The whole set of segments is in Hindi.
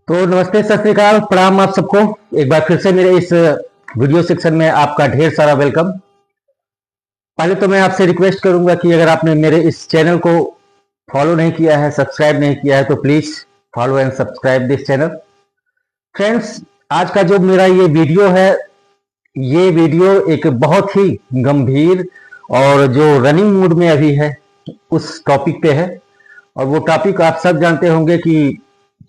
तो नमस्ते, सत श्री अकाल, प्रणाम आप सबको। एक बार फिर से मेरे इस वीडियो सेक्शन में आपका ढेर सारा वेलकम। पहले तो मैं आपसे रिक्वेस्ट करूंगा कि अगर आपने मेरे इस चैनल को फॉलो नहीं किया है, सब्सक्राइब नहीं किया है, तो please follow and subscribe this channel. Friends, आज का जो मेरा ये वीडियो है, ये वीडियो एक बहुत ही गंभीर और जो रनिंग मूड में अभी है उस टॉपिक पे है। और वो टॉपिक आप सब जानते होंगे कि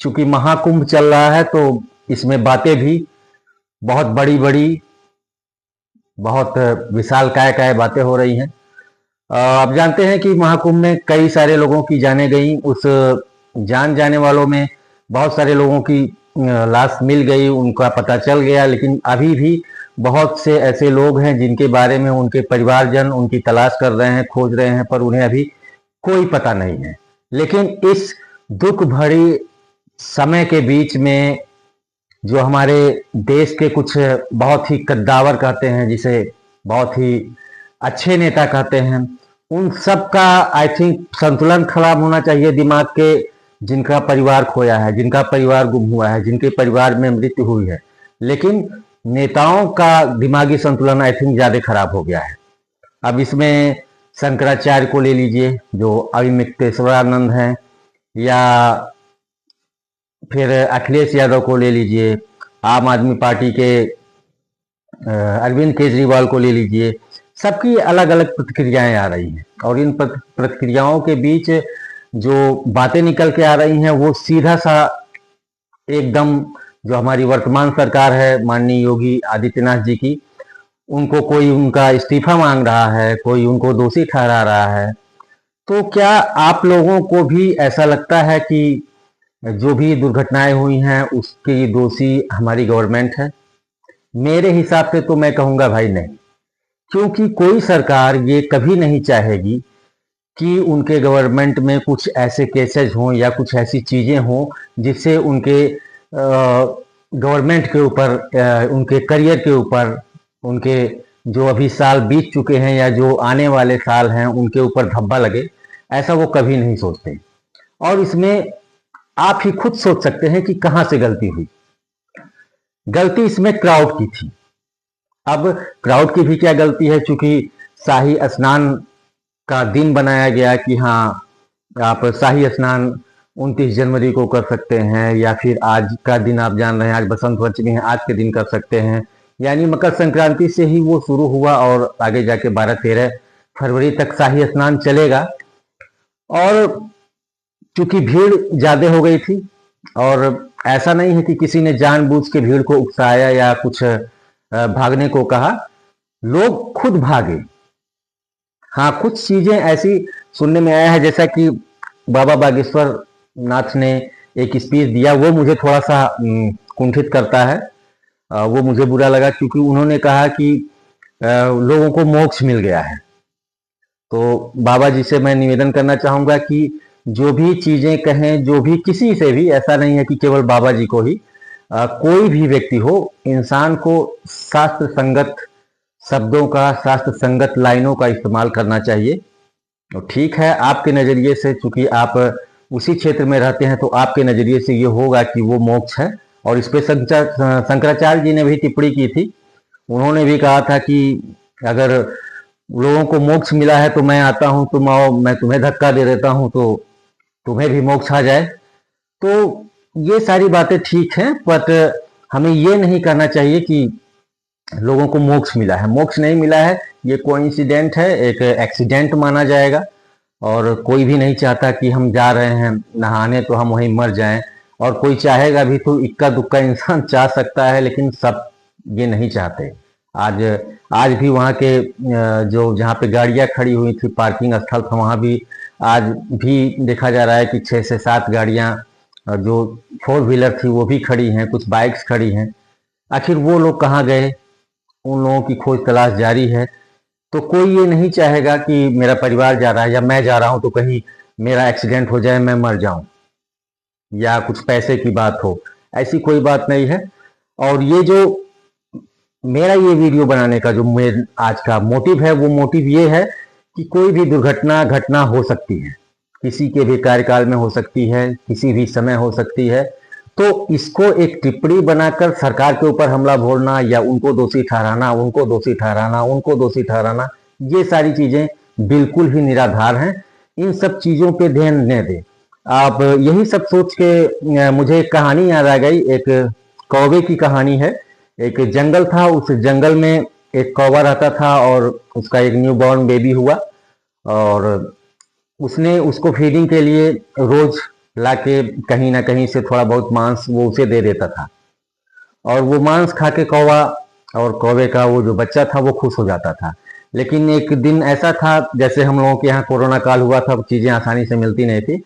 चूंकि महाकुंभ चल रहा है तो इसमें बातें भी बहुत बड़ी बड़ी, बहुत विशालकाय बातें हो रही हैं। आप जानते हैं कि महाकुंभ में कई सारे लोगों की जानें गई। उस जान जाने वालों में बहुत सारे लोगों की लाश मिल गई, उनका पता चल गया, लेकिन अभी भी बहुत से ऐसे लोग हैं जिनके बारे में उनके परिवारजन उनकी तलाश कर रहे हैं, खोज रहे हैं, पर उन्हें अभी कोई पता नहीं है। लेकिन इस दुख भरी समय के बीच में जो हमारे देश के कुछ बहुत ही कद्दावर कहते हैं, जिसे बहुत ही अच्छे नेता कहते हैं, उन सब का आई थिंक संतुलन खराब होना चाहिए दिमाग के, जिनका परिवार खोया है, जिनका परिवार गुम हुआ है, जिनके परिवार में मृत्यु हुई है। लेकिन नेताओं का दिमागी संतुलन आई थिंक ज्यादा खराब हो गया है। अब इसमें शंकराचार्य को ले लीजिए जो अविमुक्तेश्वरानंद हैं, या फिर अखिलेश यादव को ले लीजिए, आम आदमी पार्टी के अरविंद केजरीवाल को ले लीजिए। सबकी अलग अलग प्रतिक्रियाएं आ रही हैं और इन प्रतिक्रियाओं के बीच जो बातें निकल के आ रही हैं वो सीधा सा एकदम जो हमारी वर्तमान सरकार है माननीय योगी आदित्यनाथ जी की, उनको कोई उनका इस्तीफा मांग रहा है, कोई उनको दोषी ठहरा रहा है। तो क्या आप लोगों को भी ऐसा लगता है कि जो भी दुर्घटनाएं हुई हैं उसकी दोषी हमारी गवर्नमेंट है? मेरे हिसाब से तो मैं कहूंगा भाई नहीं, क्योंकि कोई सरकार ये कभी नहीं चाहेगी कि उनके गवर्नमेंट में कुछ ऐसे केसेस हों या कुछ ऐसी चीजें हों जिससे उनके गवर्नमेंट के ऊपर, उनके करियर के ऊपर, उनके जो अभी साल बीत चुके हैं या जो आने वाले साल हैं उनके ऊपर धब्बा लगे। ऐसा वो कभी नहीं सोचते। और इसमें आप ही खुद सोच सकते हैं कि कहां से गलती हुई। गलती इसमें क्राउड की थी। अब क्राउड की भी क्या गलती है, चूंकि शाही स्नान का दिन बनाया गया कि हाँ आप शाही स्नान 29 जनवरी को कर सकते हैं, या फिर आज का दिन आप जान रहे हैं आज बसंत पंचमी है, आज के दिन कर सकते हैं। यानी मकर संक्रांति से ही वो शुरू हुआ और आगे जाके 12-13 फरवरी तक शाही स्नान चलेगा। और चूंकि भीड़ ज्यादा हो गई थी, और ऐसा नहीं है कि किसी ने जानबूझ के भीड़ को उकसाया या कुछ भागने को कहा, लोग खुद भागे। हाँ, कुछ चीजें ऐसी सुनने में आया है, जैसा कि बाबा बागेश्वर नाथ ने एक स्पीच दिया, वो मुझे थोड़ा सा कुंठित करता है। वो मुझे बुरा लगा, क्योंकि उन्होंने कहा कि लोगों को मोक्ष मिल गया है। तो बाबा जी से मैं निवेदन करना चाहूंगा कि जो भी चीजें कहें, जो भी किसी से भी, ऐसा नहीं है कि केवल बाबा जी को ही, कोई भी व्यक्ति हो, इंसान को शास्त्र संगत शब्दों का, शास्त्र संगत लाइनों का इस्तेमाल करना चाहिए। तो ठीक है, आपके नजरिए से, चूंकि आप उसी क्षेत्र में रहते हैं, तो आपके नजरिए से ये होगा कि वो मोक्ष है। और इस पे शंकराचार्य जी ने भी टिप्पणी की थी। उन्होंने भी कहा था कि अगर लोगों को मोक्ष मिला है तो मैं आता हूं, तुम आओ, मैं तुम्हें धक्का दे देता हूं तो तुम्हें भी मोक्ष आ जाए। तो ये सारी बातें ठीक हैं, बट हमें ये नहीं करना चाहिए कि लोगों को मोक्ष मिला है। मोक्ष नहीं मिला है, ये कोइंसिडेंट है, एक एक्सीडेंट माना जाएगा। और कोई भी नहीं चाहता कि हम जा रहे हैं नहाने तो हम वहीं मर जाएं। और कोई चाहेगा भी तो इक्का दुक्का इंसान चाह सकता है, लेकिन सब ये नहीं चाहते। आज भी वहाँ के जो जहाँ पे गाड़ियाँ खड़ी हुई थी, पार्किंग स्थल था, वहाँ भी आज भी देखा जा रहा है कि 6 से 7 गाड़ियाँ जो 4 व्हीलर थी वो भी खड़ी हैं, कुछ बाइक्स खड़ी हैं। आखिर वो लोग कहाँ गए? उन लोगों की खोज तलाश जारी है। तो कोई ये नहीं चाहेगा कि मेरा परिवार जा रहा है या मैं जा रहा हूं तो कहीं मेरा एक्सीडेंट हो जाए, मैं मर जाऊं, या कुछ पैसे की बात हो। ऐसी कोई बात नहीं है। और ये जो मेरा ये वीडियो बनाने का जो मेरा आज का मोटिव है, वो मोटिव ये है कि कोई भी दुर्घटना घटना हो सकती है, किसी के भी कार्यकाल में हो सकती है, किसी भी समय हो सकती है। तो इसको एक टिप्पणी बनाकर सरकार के ऊपर हमला बोलना या उनको दोषी ठहराना, उनको दोषी ठहराना, उनको दोषी ठहराना, ये सारी चीजें बिल्कुल ही निराधार हैं। इन सब चीजों पे ध्यान न दें आप। यही सब सोच के मुझे एक कहानी याद आ गई। एक कौवे की कहानी है। एक जंगल था, उस जंगल में एक कौवा रहता था और उसका एक न्यू बॉर्न बेबी हुआ और उसने उसको फीडिंग के लिए रोज लाके कहीं ना कहीं से थोड़ा बहुत मांस वो उसे दे देता था और वो मांस खा के कौवा और कौवे का वो जो बच्चा था वो खुश हो जाता था। लेकिन एक दिन ऐसा था, जैसे हम लोगों के यहाँ कोरोना काल हुआ था, चीजें आसानी से मिलती नहीं थी,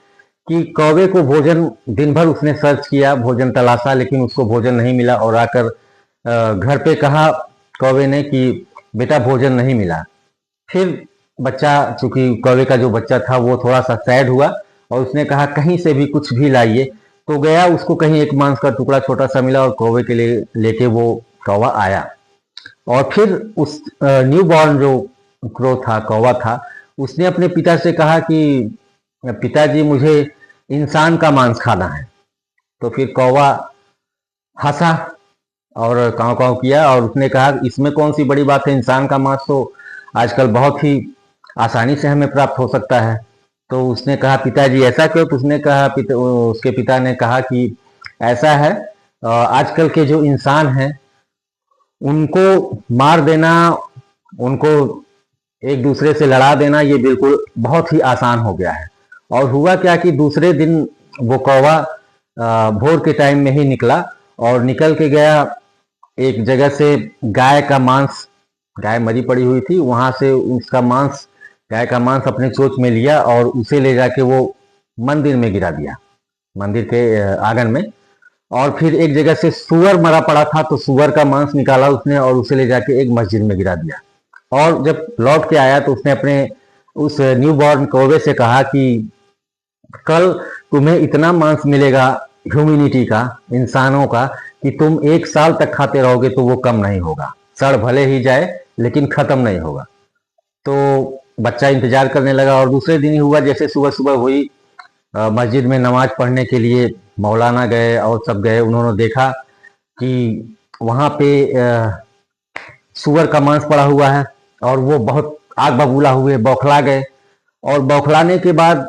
कि कौवे को भोजन, दिन भर उसने सर्च किया, भोजन तलाशा, लेकिन उसको भोजन नहीं मिला और आकर घर पे कहा कौवे ने कि बेटा भोजन नहीं मिला। फिर बच्चा, चूंकि कौवे का जो बच्चा था वो थोड़ा सा सैड हुआ और उसने कहा कहीं से भी कुछ भी लाइए। तो गया, उसको कहीं एक मांस का टुकड़ा छोटा सा मिला और कौवे के लिए लेके वो कौवा आया और फिर उस न्यू बॉर्न जो क्रो था, कौवा था, उसने अपने पिता से कहा कि पिताजी मुझे इंसान का मांस खाना है। तो फिर कौवा हंसा और काँव काँव किया और उसने कहा इसमें कौन सी बड़ी बात है, इंसान का मांस तो आजकल बहुत ही आसानी से हमें प्राप्त हो सकता है। तो उसने कहा पिताजी ऐसा क्यों? तो उसने कहा उसके पिता ने कहा कि ऐसा है, आजकल के जो इंसान हैं उनको मार देना, उनको एक दूसरे से लड़ा देना, ये बिल्कुल बहुत ही आसान हो गया है। और हुआ क्या कि दूसरे दिन वो कौवा भोर के टाइम में ही निकला और निकल के गया एक जगह से गाय का मांस, गाय मरी पड़ी हुई थी, वहां से उसका मांस, गाय का मांस अपने चोंच में लिया और उसे ले जाके वो मंदिर में गिरा दिया, मंदिर के आंगन में। और फिर एक जगह से सूअर मरा पड़ा था, तो सूअर का मांस निकाला उसने और उसे ले जाके एक मस्जिद में गिरा दिया। और जब लौट के आया तो उसने अपने उस न्यू बॉर्न कौवे से कहा कि कल तुम्हें इतना मांस मिलेगा ह्यूमैनिटी का, इंसानों का, कि तुम 1 साल तक खाते रहोगे तो वो कम नहीं होगा। सड़ भले ही जाए लेकिन खत्म नहीं होगा। तो बच्चा इंतजार करने लगा और दूसरे दिन ही हुआ, जैसे सुबह सुबह हुई, मस्जिद में नमाज पढ़ने के लिए मौलाना गए और सब गए। उन्होंने देखा कि वहाँ पे सूअर का मांस पड़ा हुआ है और वो बहुत आग बबूला हुए बौखला गए। और बौखलाने के बाद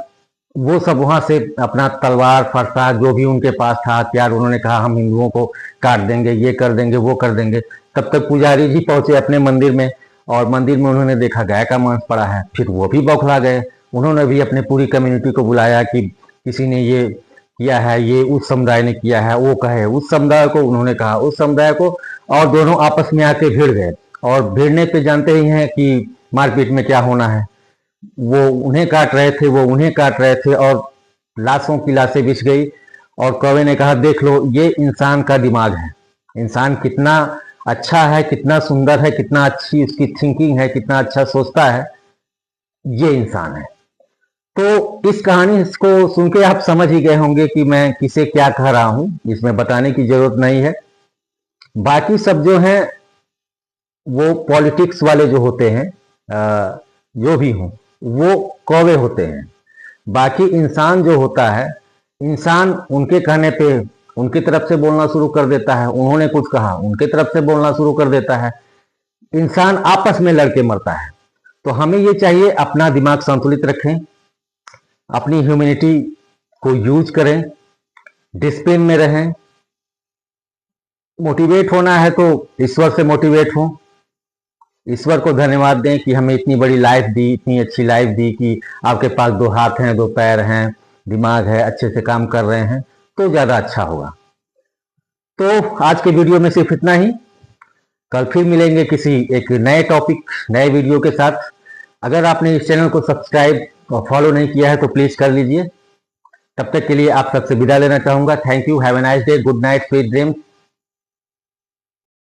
वो सब वहां से अपना तलवार फरसा जो भी उनके पास था हथियार, उन्होंने कहा हम हिंदुओं को काट देंगे, ये कर देंगे, वो कर देंगे। तब तक पुजारी जी पहुंचे अपने मंदिर में और मंदिर में उन्होंने देखा गाय का मांस पड़ा है। फिर वो भी बौखला गए। उन्होंने भी अपने पूरी कम्युनिटी को बुलाया कि किसी ने ये किया है, ये उस समुदाय ने किया है, वो कहे उस समुदाय को, उन्होंने कहा उस समुदाय को, और दोनों आपस में आके भिड़ गए। और भिड़ने पे जानते ही हैं कि मारपीट में क्या होना है। वो उन्हें काट रहे थे, वो उन्हें काट रहे थे और लाशों की लाशें बिछ गई। और कौवे ने कहा देख लो, ये इंसान का दिमाग है, इंसान कितना अच्छा है, कितना सुंदर है, कितना अच्छी उसकी थिंकिंग है, कितना अच्छा सोचता है, ये इंसान है। तो इस कहानी को सुन के आप समझ ही गए होंगे कि मैं किसे क्या कह रहा हूं, इसमें बताने की जरूरत नहीं है। बाकी सब जो हैं वो पॉलिटिक्स वाले जो होते हैं, जो भी हों, वो कौवे होते हैं। बाकी इंसान जो होता है, इंसान उनके कहने पे उनकी तरफ से बोलना शुरू कर देता है, उन्होंने कुछ कहा उनके तरफ से बोलना शुरू कर देता है। इंसान आपस में लड़के मरता है। तो हमें ये चाहिए अपना दिमाग संतुलित रखें, अपनी ह्यूमैनिटी को यूज करें, डिसिप्लिन में रहें। मोटिवेट होना है तो ईश्वर से मोटिवेट हो, ईश्वर को धन्यवाद दें कि हमें इतनी बड़ी लाइफ दी, इतनी अच्छी लाइफ दी कि आपके पास 2 हाथ हैं, 2 पैर हैं, दिमाग है, अच्छे से काम कर रहे हैं, तो ज़्यादा अच्छा होगा। तो आज के वीडियो में सिर्फ इतना ही। कल फिर मिलेंगे किसी एक नए टॉपिक, नए वीडियो के साथ। अगर आपने इस चैनल को सब्सक्राइब और फॉलो नहीं किया है तो प्लीज़ कर लीजिए। तब तक के लिए आप सबसे विदा लेना चाहूँगा। Thank you, have a nice day, good night, sweet dream.